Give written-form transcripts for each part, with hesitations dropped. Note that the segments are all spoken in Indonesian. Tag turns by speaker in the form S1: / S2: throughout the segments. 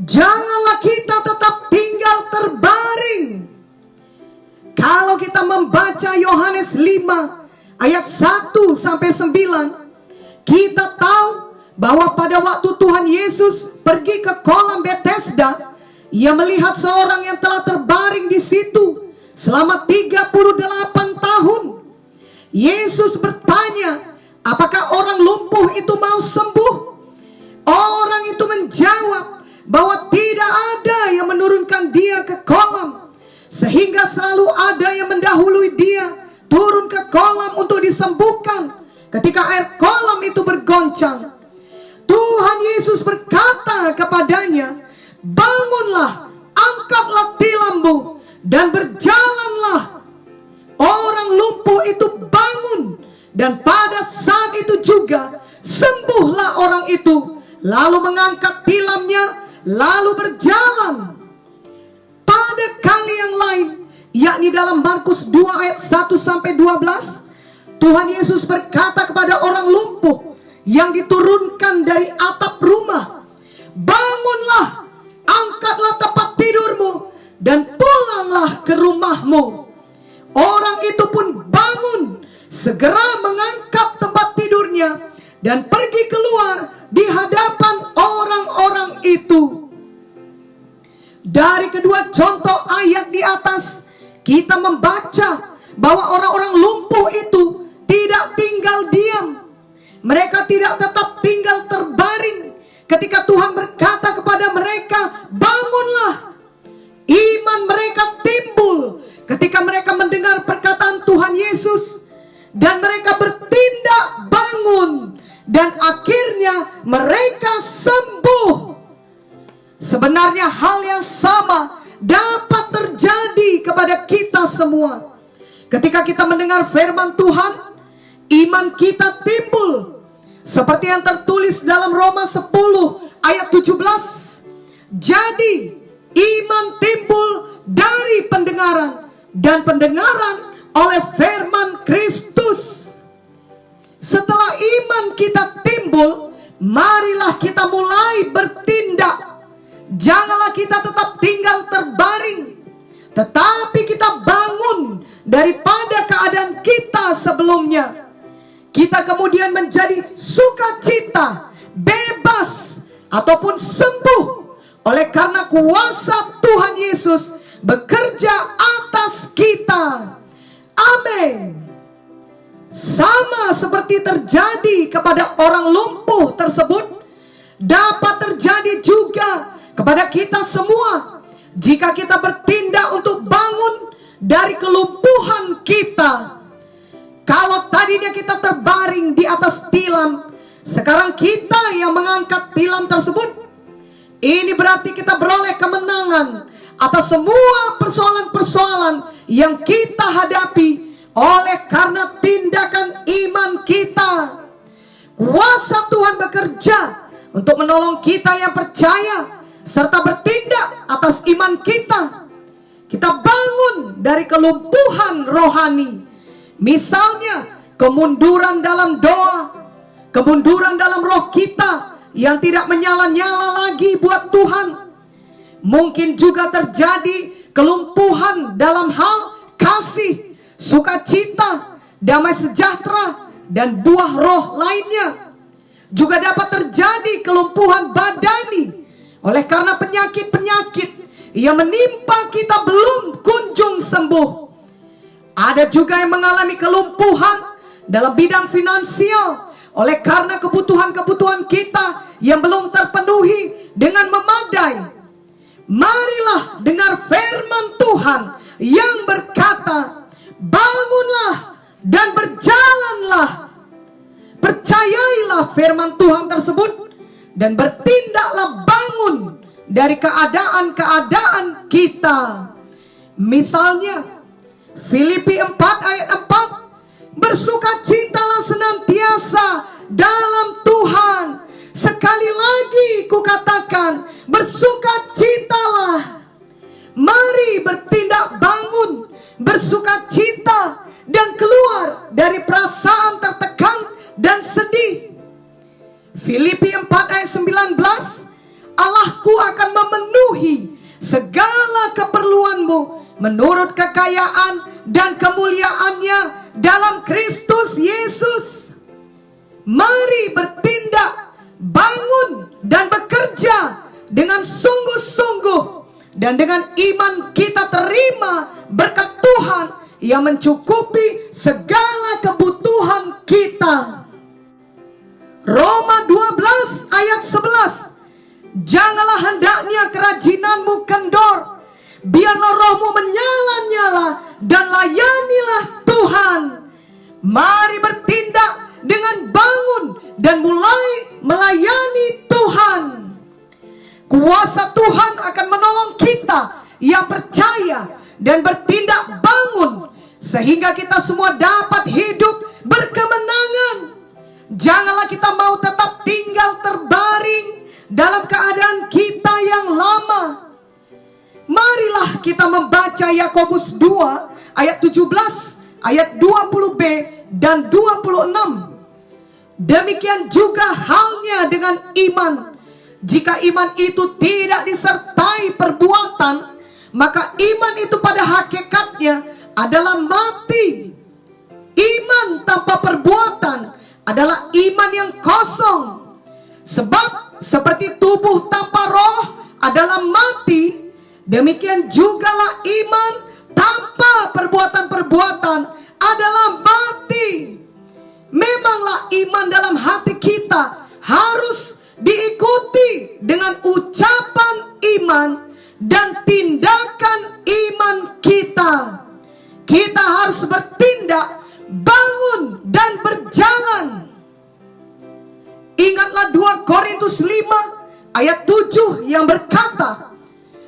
S1: Janganlah kita tetap tinggal terbaring. Kalau kita membaca Yohanes 5 ayat 1 sampai 9, kita tahu bahwa pada waktu Tuhan Yesus pergi ke kolam Bethesda, ia melihat seorang yang telah terbaring di situ selama 38 tahun. Yesus bertanya, apakah orang lumpuh itu mau sembuh? Orang itu menjawab bahwa tidak ada yang menurunkan dia ke kolam, sehingga selalu ada yang mendahului dia turun ke kolam untuk disembuhkan ketika air kolam itu bergoncang. Tuhan Yesus berkata kepadanya, bangunlah, angkatlah tilammu, dan berjalanlah. Orang lumpuh itu bangun, dan pada saat itu juga sembuhlah orang itu, lalu mengangkat tilamnya, lalu berjalan. Pada kali yang lain, yakni dalam Markus 2 ayat 1 sampai 12, Tuhan Yesus berkata kepada orang lumpuh yang diturunkan dari atap rumah, bangunlah, angkatlah tempat tidurmu, dan pulanglah ke rumahmu. Orang itu pun bangun, segera mengangkat tempat tidurnya, dan pergi keluar di hadapan orang-orang itu. Dari kedua contoh ayat di atas, kita membaca bahwa orang-orang lumpuh itu tidak tinggal diam. Mereka tidak tetap tinggal terbaring ketika Tuhan berkata kepada mereka, bangunlah. Iman mereka timbul ketika mereka mendengar perkataan Tuhan Yesus, dan mereka bertindak bangun, dan akhirnya mereka sembuh. Sebenarnya hal yang sama dapat terjadi kepada kita semua. Ketika kita mendengar firman Tuhan, iman kita timbul. Seperti yang tertulis dalam Roma 10 ayat 17. Jadi iman timbul dari pendengaran, dan pendengaran oleh firman Kristus. Setelah iman kita timbul, marilah kita mulai bertindak. Janganlah kita tetap tinggal terbaring, tetapi kita bangun daripada keadaan kita sebelumnya. Kita kemudian menjadi sukacita, bebas, ataupun sembuh oleh karena kuasa Tuhan Yesus bekerja atas kita. Amin. Sama seperti terjadi kepada orang lumpuh tersebut, dapat terjadi juga kepada kita semua jika kita bertindak untuk bangun dari kelumpuhan kita. Kalau tadinya kita terbaring di atas tilam, sekarang kita yang mengangkat tilam tersebut. Ini berarti kita beroleh kemenangan atas semua persoalan-persoalan yang kita hadapi oleh karena tindakan iman kita. Kuasa Tuhan bekerja untuk menolong kita yang percaya serta bertindak atas iman kita. Kita bangun dari kelumpuhan rohani. Misalnya kemunduran dalam doa, kemunduran dalam roh kita yang tidak menyala-nyala lagi buat Tuhan. Mungkin juga terjadi kelumpuhan dalam hal kasih, sukacita, damai sejahtera, dan buah roh lainnya. Juga dapat terjadi kelumpuhan badani oleh karena penyakit-penyakit yang menimpa kita belum kunjung sembuh. Ada juga yang mengalami kelumpuhan dalam bidang finansial oleh karena kebutuhan-kebutuhan kita yang belum terpenuhi dengan memadai. Marilah dengar firman Tuhan yang berkata, bangunlah dan berjalanlah. Percayailah firman Tuhan tersebut dan bertindaklah bangun dari keadaan-keadaan kita. Misalnya Filipi 4 ayat 4, bersukacitalah senantiasa dalam Tuhan. Sekali lagi kukatakan, bersukacitalah. Mari bertindak bangun, bersukacita, dan keluar dari perasaan tertekan dan sedih. Filipi 4 ayat 19, Allahku akan memenuhi segala keperluanmu menurut kekayaan dan kemuliaannya dalam Kristus Yesus. Mari bertindak, bangun dan bekerja dengan sungguh-sungguh, dan dengan iman kita terima berkat Tuhan yang mencukupi segala kebutuhan kita. Roma 12 ayat 11. Janganlah hendaknya kerajinanmu kendor, biarlah rohmu menyala-nyala dan layanilah Tuhan. Mari bertindak dengan bangun dan mulai melayani Tuhan. Kuasa Tuhan akan menolong kita yang percaya dan bertindak bangun, sehingga kita semua dapat hidup berkemenangan. Janganlah kita mau tetap tinggal terbaring dalam keadaan kita yang lama. Marilah kita membaca Yakobus 2 ayat 17, ayat 20b dan 26. Demikian juga halnya dengan iman. Jika iman itu tidak disertai perbuatan, maka iman itu pada hakikatnya adalah mati. Iman tanpa perbuatan adalah iman yang kosong. Sebab seperti tubuh tanpa roh adalah mati, demikian jugalah iman tanpa perbuatan-perbuatan adalah mati. Memanglah iman dalam hati kita harus diikuti dengan ucapan iman dan tindakan iman kita. Kita harus bertindak, bangun dan berjalan. Ingatlah 2 Korintus 5 ayat 7 yang berkata,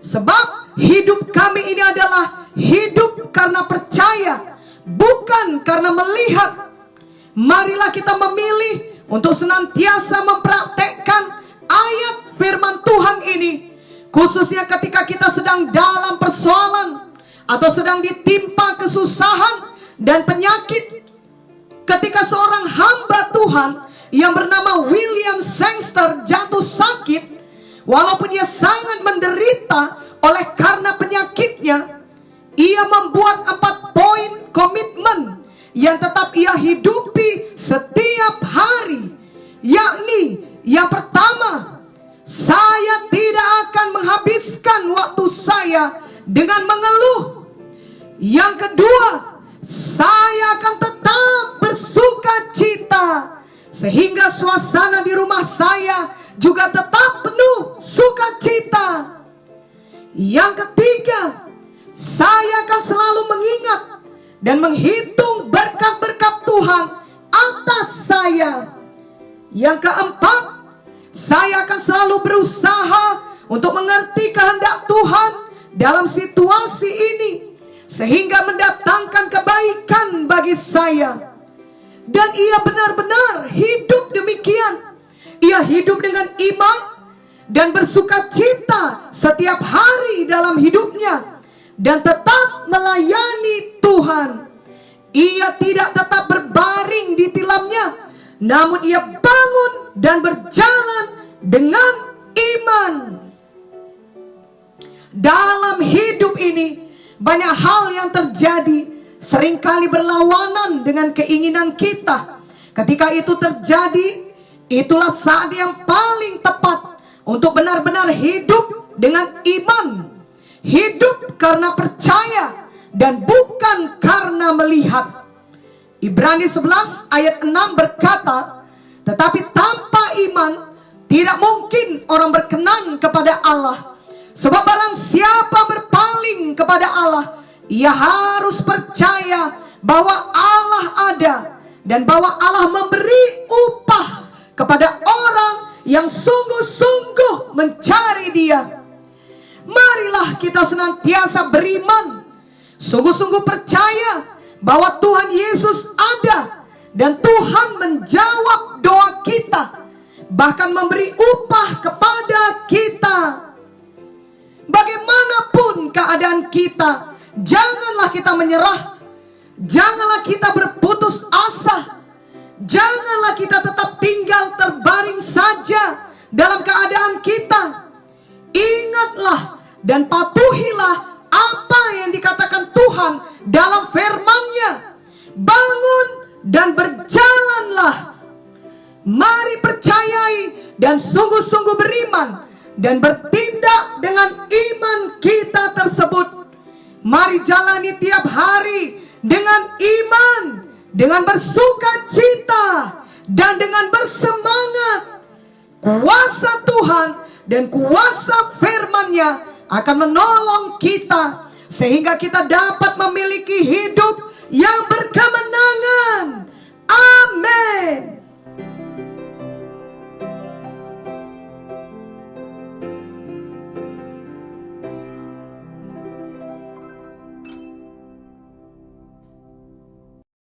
S1: sebab hidup kami ini adalah hidup karena percaya, bukan karena melihat. Marilah kita memilih untuk senantiasa mempraktekkan ayat firman Tuhan ini, khususnya ketika kita sedang dalam persoalan atau sedang ditimpa kesusahan dan penyakit. Ketika seorang hamba Tuhan yang bernama William Sangster jatuh sakit, walaupun ia sangat menderita oleh karena penyakitnya, ia membuat 4 poin komitmen yang tetap ia hidupi setiap hari. Yakni, yang pertama, saya tidak akan menghabiskan waktu saya dengan mengeluh. Yang kedua, saya akan tetap bersuka cita, sehingga suasana di rumah saya juga tetap penuh sukacita. Yang ketiga, saya akan selalu mengingat dan menghitung berkat-berkat Tuhan atas saya. Yang keempat, saya akan selalu berusaha untuk mengerti kehendak Tuhan dalam situasi ini, sehingga mendatangkan kebaikan bagi saya. Dan ia benar-benar hidup demikian. Ia hidup dengan iman dan bersuka cita setiap hari dalam hidupnya, dan tetap melayani Tuhan. Ia tidak tetap berbaring di tilamnya, namun ia bangun dan berjalan dengan iman. Dalam hidup ini banyak hal yang terjadi, seringkali berlawanan dengan keinginan kita. Ketika itu terjadi, itulah saat yang paling tepat untuk benar-benar hidup dengan iman. Hidup karena percaya dan bukan karena melihat. Ibrani 11 ayat 6 berkata, tetapi tanpa iman tidak mungkin orang berkenan kepada Allah. Sebab barang siapa berpaling kepada Allah, ia harus percaya bahwa Allah ada, dan bahwa Allah memberi upah kepada orang yang sungguh-sungguh mencari Dia. Marilah kita senantiasa beriman, sungguh-sungguh percaya bahwa Tuhan Yesus ada, dan Tuhan menjawab doa kita, bahkan memberi upah kepada kita. Bagaimanapun keadaan kita, janganlah kita menyerah, janganlah kita berputus asa, janganlah kita tetap tinggal terbaring saja dalam keadaan kita. ingatlah dan patuhilah apa yang dikatakan Tuhan dalam firman-Nya. Bangun dan berjalanlah. Mari percayai dan sungguh-sungguh beriman dan bertindak dengan iman kita tersebut. Mari jalani tiap hari dengan iman, dengan bersukacita, dan dengan bersemangat. Kuasa Tuhan dan kuasa firman-Nya akan menolong kita sehingga kita dapat memiliki hidup yang berkemenangan